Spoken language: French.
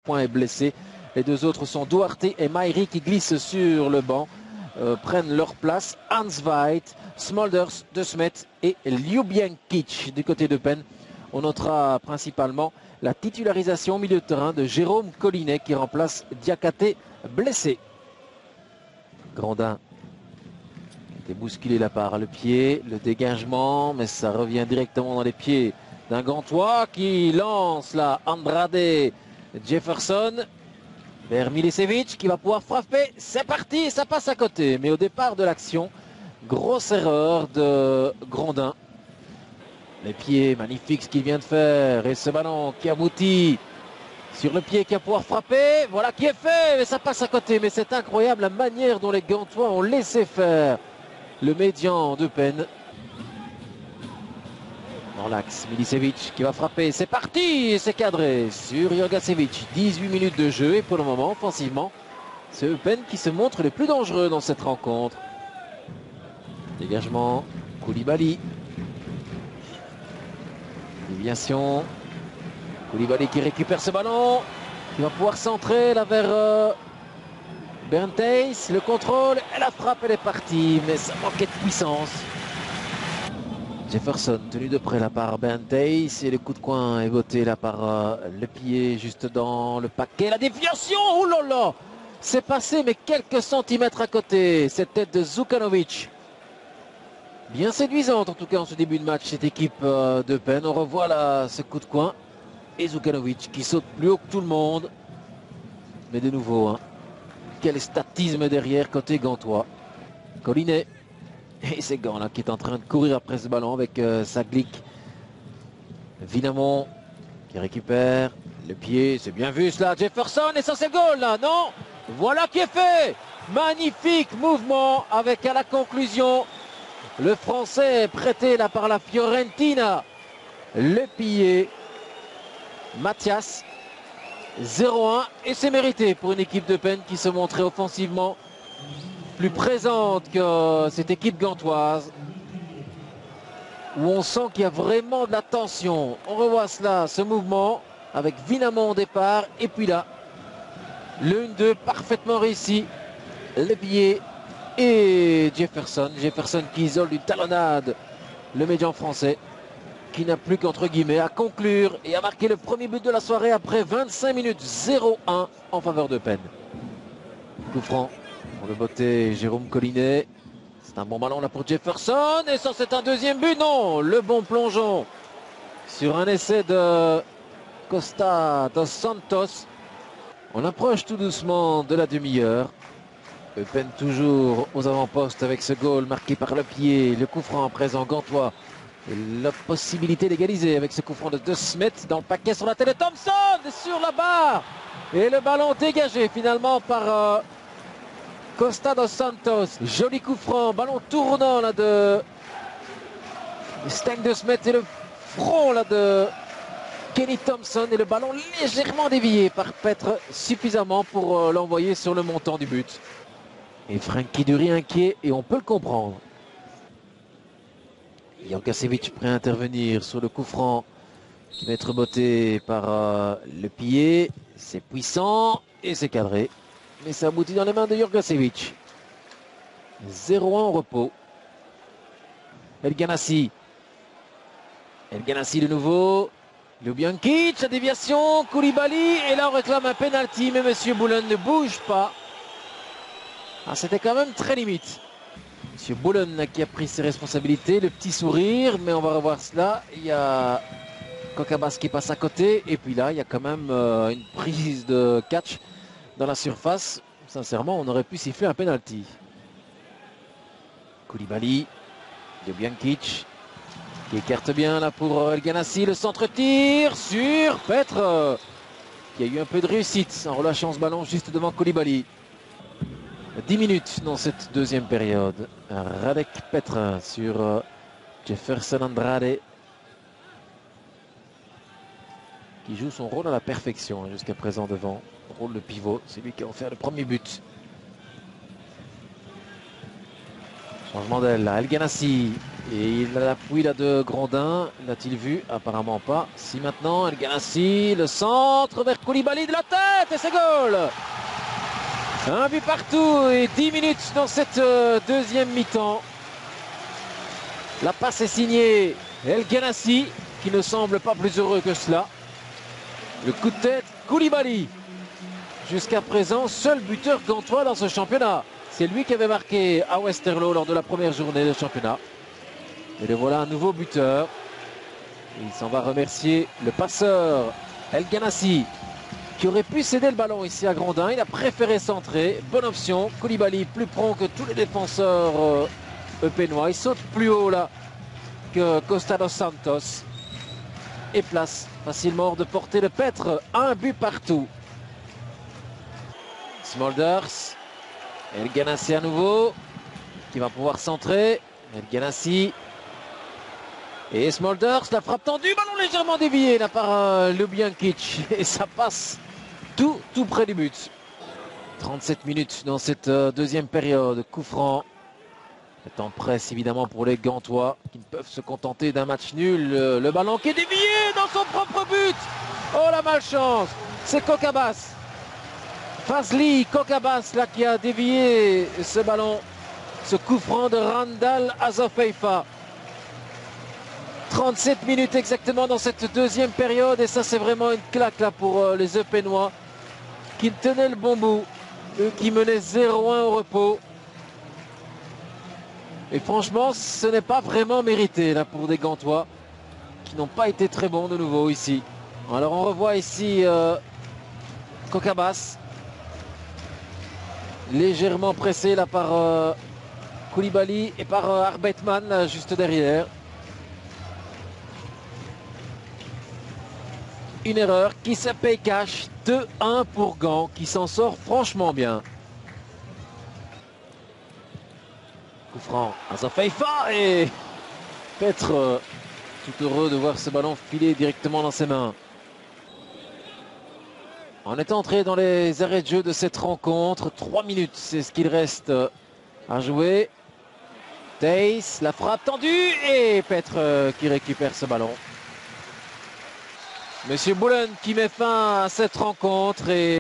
Point est blessé. Les deux autres sont Duarte et Mairi qui glissent sur le banc, prennent leur place. Hans Weid, Smolders, De Smet et Ljubiankic du côté d'Eupen. On notera principalement la titularisation au milieu de terrain de Jérôme Collinet qui remplace Diakate blessé. Grandin était bousculé là par le pied, le dégagement, mais ça revient directement dans les pieds d'un Gantois qui lance là Andrade Jefferson vers Milicevic qui va pouvoir frapper. C'est parti, ça passe à côté. Mais au départ de l'action, grosse erreur de Grandin. Les pieds, magnifiques ce qu'il vient de faire. Et ce ballon qui aboutit sur le pied qui va pouvoir frapper. Voilà qui est fait, mais ça passe à côté. Mais c'est incroyable la manière dont les Gantois ont laissé faire le médian d'Eupen. Dans l'axe, Milicevic qui va frapper. C'est parti, c'est cadré sur Jurgasevic. 18 minutes de jeu et pour le moment, offensivement, c'est Eupen qui se montre le plus dangereux dans cette rencontre. Dégagement, Koulibaly. Déviation. Koulibaly qui récupère ce ballon, qui va pouvoir centrer là vers Bernteis. Le contrôle et la frappe, elle est partie, mais ça manquait de puissance. Jefferson tenu de près là par Bernteis et le coup de coin est voté là par le pied juste dans le paquet. La déviation, oh là là, c'est passé mais quelques centimètres à côté. Cette tête de Zukanovic. Bien séduisante en tout cas en ce début de match cette équipe d'Eupen. On revoit là ce coup de coin. Et Zukanovic qui saute plus haut que tout le monde. Mais de nouveau, hein, quel statisme derrière côté gantois. Collinet. Et c'est Gant là qui est en train de courir après ce ballon avec Saglic. Vinamon qui récupère le pied. C'est bien vu cela. Jefferson et ça c'est le goal là, non? Voilà qui est fait. Magnifique mouvement avec à la conclusion le Français prêté là par la Fiorentina. Le pillé. Mathias. 0-1 et c'est mérité pour une équipe d'Eupen qui se montrait offensivement plus présente que cette équipe gantoise où on sent qu'il y a vraiment de la tension. On revoit cela, ce mouvement avec Vinamon au départ et puis là le 1-2 parfaitement réussi, le billet et Jefferson qui isole d'une talonnade le médian français qui n'a plus qu'entre guillemets à conclure et à marquer le premier but de la soirée après 25 minutes. 0-1 en faveur d'Eupen. Coup franc pour le beauté Jérôme Collinet. C'est un bon ballon là pour Jefferson. Et ça c'est un deuxième but. Non, le bon plongeon sur un essai de Costa dos Santos. On approche tout doucement de la demi-heure. Eupen toujours aux avant-postes avec ce goal marqué par le pied. Le coup franc à présent gantois. Et la possibilité d'égaliser avec ce coup franc de Smet dans le paquet sur la tête de Thompson sur la barre. Et le ballon dégagé finalement par Costa dos Santos. Joli coup franc, ballon tournant là de Steng de Smet et le front là de Kenny Thompson et le ballon légèrement dévié par Petre suffisamment pour l'envoyer sur le montant du but. Et Frankie Dury inquiet et on peut le comprendre. Jurgasevic prêt à intervenir sur le coup franc qui va être botté par le pied. C'est puissant et c'est cadré. Mais ça aboutit dans les mains de Jurgasevic. 0-1 en repos. El Ganassi de nouveau. Ljubiankic, la déviation. Koulibaly. Et là on réclame un penalty. Mais M. Boulen ne bouge pas. Ah, c'était quand même très limite. M. Boulen qui a pris ses responsabilités. Le petit sourire. Mais on va revoir cela. Il y a Kokabas qui passe à côté. Et puis là il y a quand même une prise de catch dans la surface. Sincèrement, on aurait pu siffler un penalty. Koulibaly, Ljubiankic qui écarte bien là pour El Ganassi. Le centre-tir sur Petre qui a eu un peu de réussite en relâchant ce ballon juste devant Koulibaly. 10 minutes dans cette deuxième période. Radek Petre sur Jefferson Andrade qui joue son rôle à la perfection jusqu'à présent devant. Rôle de pivot, c'est lui qui a offert le premier but. Changement d'aile là, El Ganassi. Et il a l'appui là de Grondin. L'a-t-il vu? Apparemment pas. Si maintenant, El Ganassi, le centre vers Koulibaly de la tête et c'est goal. Un but partout et 10 minutes dans cette deuxième mi-temps. La passe est signée El Ganassi qui ne semble pas plus heureux que cela. Le coup de tête, Koulibaly. Jusqu'à présent, seul buteur gantois dans ce championnat. C'est lui qui avait marqué à Westerlo lors de la première journée de championnat. Et le voilà un nouveau buteur. Il s'en va remercier le passeur El Ganassi qui aurait pu céder le ballon ici à Grondin. Il a préféré centrer. Bonne option. Koulibaly plus prompt que tous les défenseurs eupénois. Il saute plus haut là que Costa dos Santos. Et place facilement hors de portée de Petre. Un but partout. Smulders. El Ganassi à nouveau. Qui va pouvoir centrer. El Ganassi. Et Smulders, la frappe tendue. Ballon légèrement dévié là par Ljubijankić. Et ça passe tout près du but. 37 minutes dans cette deuxième période. Coup franc. C'est en presse évidemment pour les Gantois qui ne peuvent se contenter d'un match nul. Le ballon qui est dévié dans son propre but. Oh la malchance. C'est Kokabas. Fazli Kokabas là qui a dévié ce ballon. Ce coup franc de Randal Azofeifa. 37 minutes exactement dans cette deuxième période. Et ça c'est vraiment une claque là pour les Eupénois qui tenaient le bon bout. Eux qui menaient 0-1 au repos. Et franchement, ce n'est pas vraiment mérité là pour des Gantois qui n'ont pas été très bons de nouveau ici. Alors on revoit ici Kokabas. Légèrement pressé là par Koulibaly et par Arbetman là, juste derrière. Une erreur qui se paye cash. 2-1 pour Gand qui s'en sort franchement bien. Coup franc, Azofeifa et Petre tout heureux de voir ce ballon filer directement dans ses mains. On est entré dans les arrêts de jeu de cette rencontre. 3 minutes, c'est ce qu'il reste à jouer. Theis, la frappe tendue et Petre qui récupère ce ballon. Monsieur Boulen qui met fin à cette rencontre et